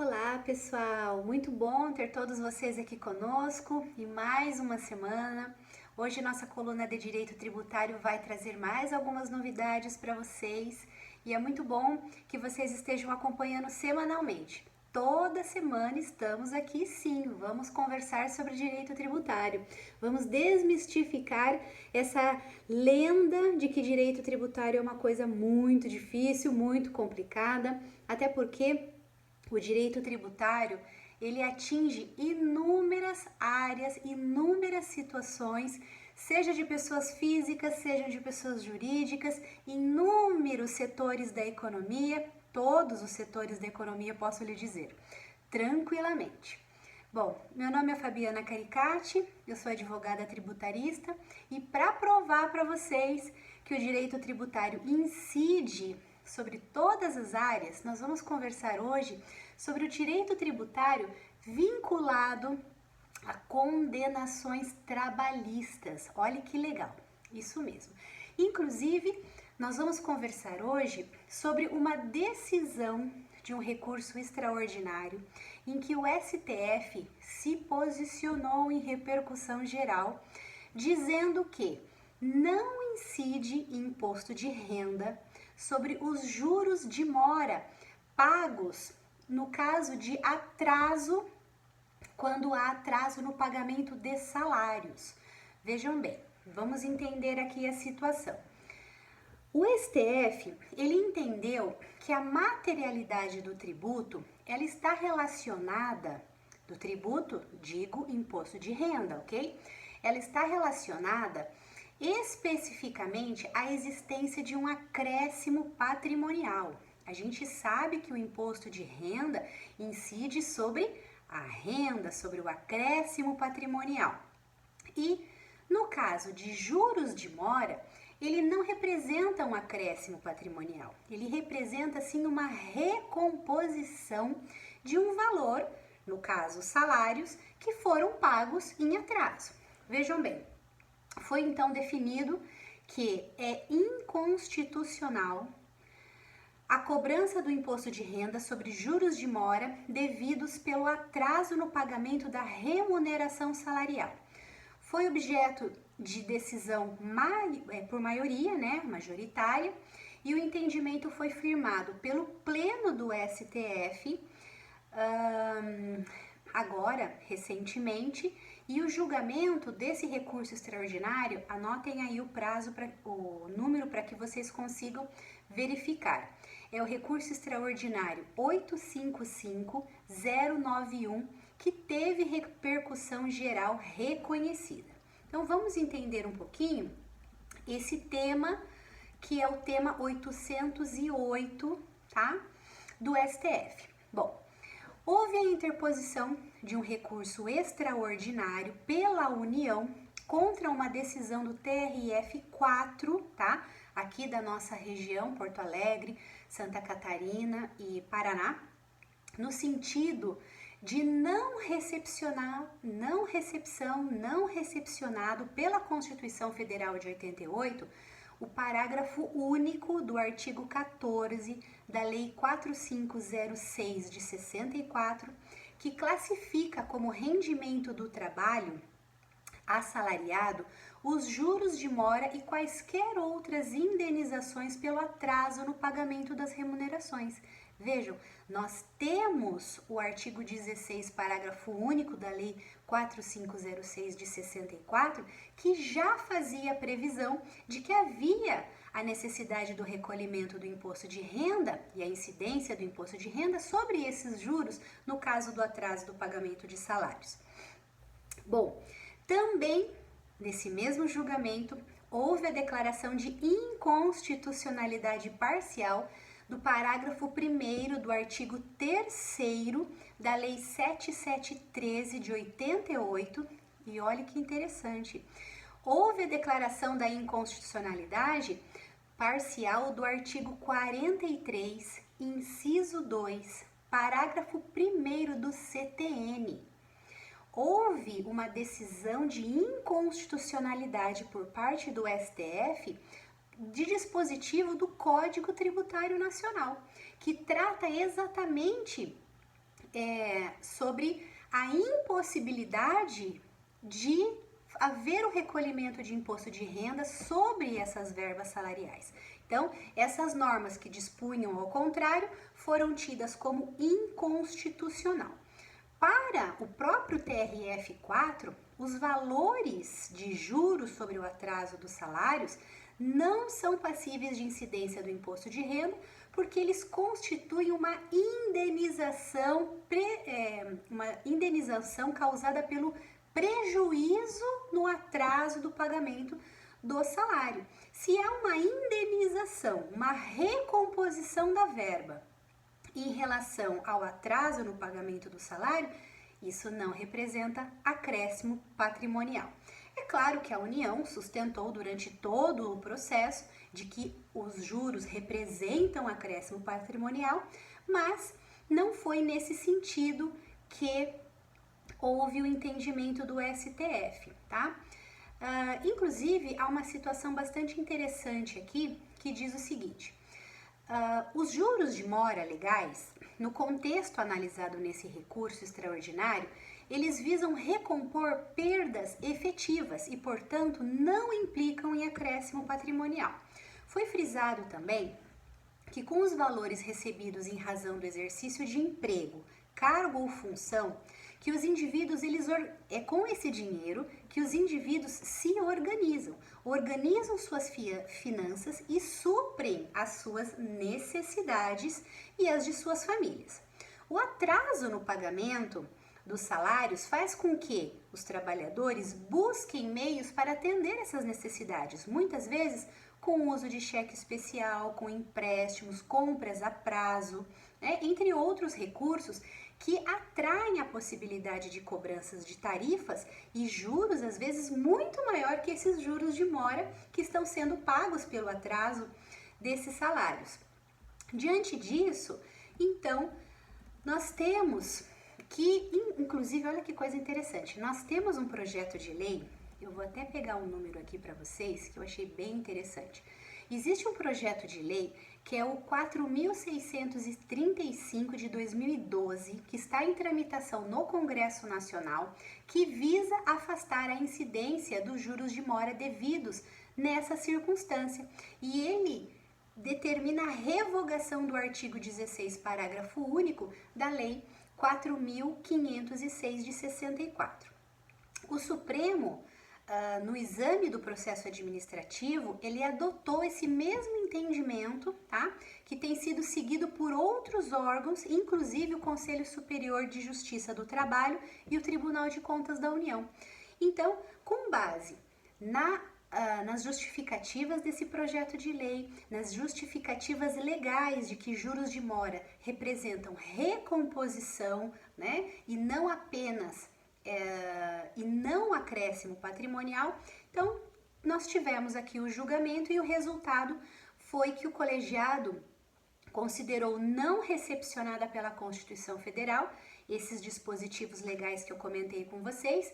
Olá, pessoal! Muito bom ter todos vocês aqui conosco e mais uma semana. Hoje nossa coluna de Direito Tributário vai trazer mais algumas novidades para vocês e é muito bom que vocês estejam acompanhando semanalmente. Toda semana estamos aqui sim, vamos conversar sobre direito tributário. Vamos desmistificar essa lenda de que direito tributário é uma coisa muito difícil, muito complicada, até porque o direito tributário, ele atinge inúmeras áreas, inúmeras situações, seja de pessoas físicas, seja de pessoas jurídicas, inúmeros setores da economia, todos os setores da economia, posso lhe dizer, tranquilamente. Bom, meu nome é Fabiana Caricati, eu sou advogada tributarista e para provar para vocês que o direito tributário incide sobre todas as áreas, nós vamos conversar hoje sobre o direito tributário vinculado a condenações trabalhistas. Olha que legal, isso mesmo. Inclusive, nós vamos conversar hoje sobre uma decisão de um recurso extraordinário em que o STF se posicionou em repercussão geral, dizendo que não incide imposto de renda sobre os juros de mora pagos no caso de atraso, quando há atraso no pagamento de salários. Vejam bem, vamos entender aqui a situação. O STF, ele entendeu que a materialidade do tributo, ela está relacionada, do tributo, digo, imposto de renda, ok? Ela está relacionada especificamente à existência de um acréscimo patrimonial. A gente sabe que o imposto de renda incide sobre a renda, sobre o acréscimo patrimonial. E no caso de juros de mora, ele não representa um acréscimo patrimonial, ele representa sim uma recomposição de um valor, no caso salários, que foram pagos em atraso. Vejam bem, foi então definido que é inconstitucional a cobrança do imposto de renda sobre juros de mora devidos pelo atraso no pagamento da remuneração salarial. Foi objeto de decisão por maioria, majoritária, e o entendimento foi firmado pelo Pleno do STF, agora, recentemente, e o julgamento desse recurso extraordinário, anotem aí o número para que vocês consigam verificar. É o recurso extraordinário 855.091, que teve repercussão geral reconhecida. Então, vamos entender um pouquinho esse tema, que é o tema 808, tá? Do STF. Bom, houve a interposição de um recurso extraordinário pela União contra uma decisão do TRF4, tá? Aqui da nossa região, Porto Alegre, Santa Catarina e Paraná, no sentido de não recepcionado pela Constituição Federal de 88, o parágrafo único do artigo 14 da Lei 4506 de 64, que classifica como rendimento do trabalho assalariado os juros de mora e quaisquer outras indenizações pelo atraso no pagamento das remunerações. Vejam, nós temos o artigo 16, parágrafo único da Lei 4506 de 64, que já fazia previsão de que havia a necessidade do recolhimento do imposto de renda e a incidência do imposto de renda sobre esses juros no caso do atraso do pagamento de salários. Bom, também nesse mesmo julgamento houve a declaração de inconstitucionalidade parcial do parágrafo 1º do artigo 3º da Lei 7713 de 88, e olha que interessante, houve a declaração da inconstitucionalidade parcial do artigo 43, inciso 2, parágrafo 1º do CTN. Houve uma decisão de inconstitucionalidade por parte do STF de dispositivo do Código Tributário Nacional, que trata exatamente sobre a impossibilidade de haver o recolhimento de imposto de renda sobre essas verbas salariais. Então, essas normas que dispunham ao contrário foram tidas como inconstitucional. Para o próprio TRF4, os valores de juros sobre o atraso dos salários não são passíveis de incidência do imposto de renda, porque eles constituem uma indenização causada pelo prejuízo no atraso do pagamento do salário. Se há uma indenização, uma recomposição da verba em relação ao atraso no pagamento do salário, isso não representa acréscimo patrimonial. É claro que a União sustentou durante todo o processo de que os juros representam acréscimo patrimonial, mas não foi nesse sentido que houve o entendimento do STF, tá? Inclusive, há uma situação bastante interessante aqui que diz o seguinte: os juros de mora legais, no contexto analisado nesse recurso extraordinário, eles visam recompor perdas efetivas e, portanto, não implicam em acréscimo patrimonial. Foi frisado também que com os valores recebidos em razão do exercício de emprego, cargo ou função, que os indivíduos, é com esse dinheiro que os indivíduos se organizam suas finanças e suprem as suas necessidades e as de suas famílias. O atraso no pagamento dos salários faz com que os trabalhadores busquem meios para atender essas necessidades, muitas vezes com o uso de cheque especial, com empréstimos, compras a prazo, entre outros recursos que atraem a possibilidade de cobranças de tarifas e juros, às vezes, muito maior que esses juros de mora que estão sendo pagos pelo atraso desses salários. Diante disso, então, nós temos que, inclusive, olha que coisa interessante, nós temos um projeto de lei, eu vou até pegar um número aqui para vocês, que eu achei bem interessante. Existe um projeto de lei que é o 4.635 de 2012, que está em tramitação no Congresso Nacional, que visa afastar a incidência dos juros de mora devidos nessa circunstância. E ele determina a revogação do artigo 16, parágrafo único da Lei 4.506 de 64. O Supremo, no exame do processo administrativo, ele adotou esse mesmo entendimento, tá? Que tem sido seguido por outros órgãos, inclusive o Conselho Superior de Justiça do Trabalho e o Tribunal de Contas da União. Então, com base nas justificativas desse projeto de lei, nas justificativas legais de que juros de mora representam recomposição, né? E não apenas e não acréscimo patrimonial, então nós tivemos aqui o julgamento e o resultado foi que o colegiado considerou não recepcionada pela Constituição Federal esses dispositivos legais que eu comentei com vocês,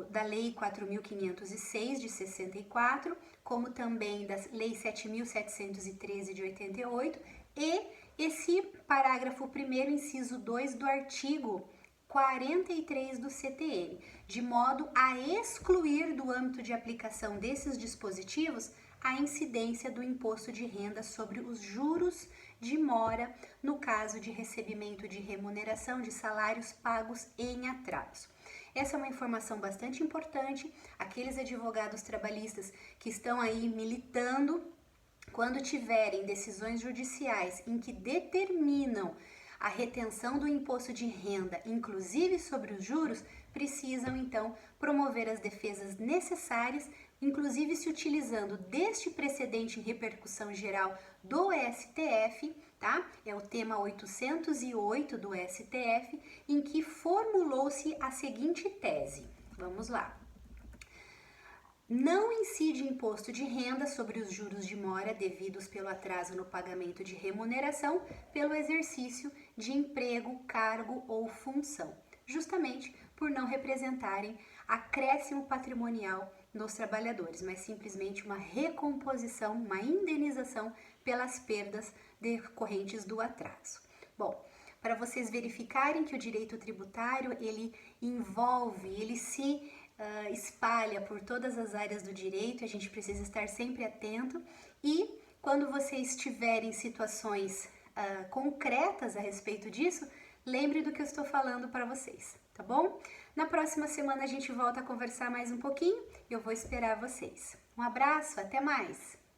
da Lei 4.506 de 64, como também da Lei 7.713 de 88 e esse parágrafo 1º, inciso 2 do artigo 43 do CTN, de modo a excluir do âmbito de aplicação desses dispositivos a incidência do imposto de renda sobre os juros de mora no caso de recebimento de remuneração de salários pagos em atraso. Essa é uma informação bastante importante. Aqueles advogados trabalhistas que estão aí militando, quando tiverem decisões judiciais em que determinam a retenção do imposto de renda, inclusive sobre os juros, precisam então promover as defesas necessárias, inclusive se utilizando deste precedente em repercussão geral do STF, tá? É o tema 808 do STF, em que formulou-se a seguinte tese. Vamos lá. Não incide imposto de renda sobre os juros de mora devidos pelo atraso no pagamento de remuneração pelo exercício de emprego, cargo ou função, justamente por não representarem acréscimo patrimonial nos trabalhadores, mas simplesmente uma recomposição, uma indenização pelas perdas decorrentes do atraso. Bom, para vocês verificarem que o direito tributário, ele envolve, ele se espalha por todas as áreas do direito, a gente precisa estar sempre atento e quando vocês tiverem situações concretas a respeito disso, lembre do que eu estou falando para vocês, tá bom? Na próxima semana a gente volta a conversar mais um pouquinho e eu vou esperar vocês. Um abraço, até mais!